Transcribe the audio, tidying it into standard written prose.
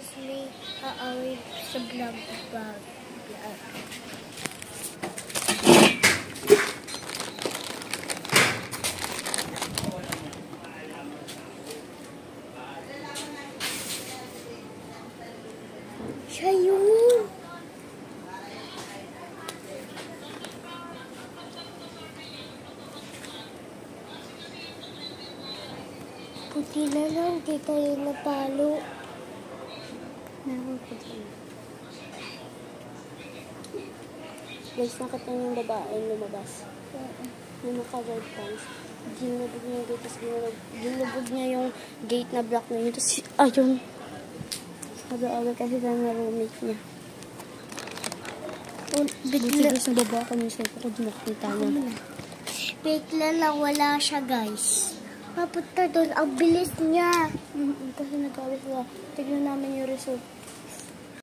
guys, may aaway sa vlog. Siya yun. Puti na lang, di tayo napalo. Meron po dyan. Guys, nakita niyo yung babae lumabas. Yung naka-red pants. Ginubog niya yung gate, tapos ginubog niya yung gate na block na yun. Tapos, ayun. Sabi-agad kasi sa mga roommate niya. Bigla sa baba kami sa ko, di nakita niya. Bigla lang wala siya, guys. Papunta doon, ang bilis niya. Kasi nag-awit sila. Tignan namin yung result.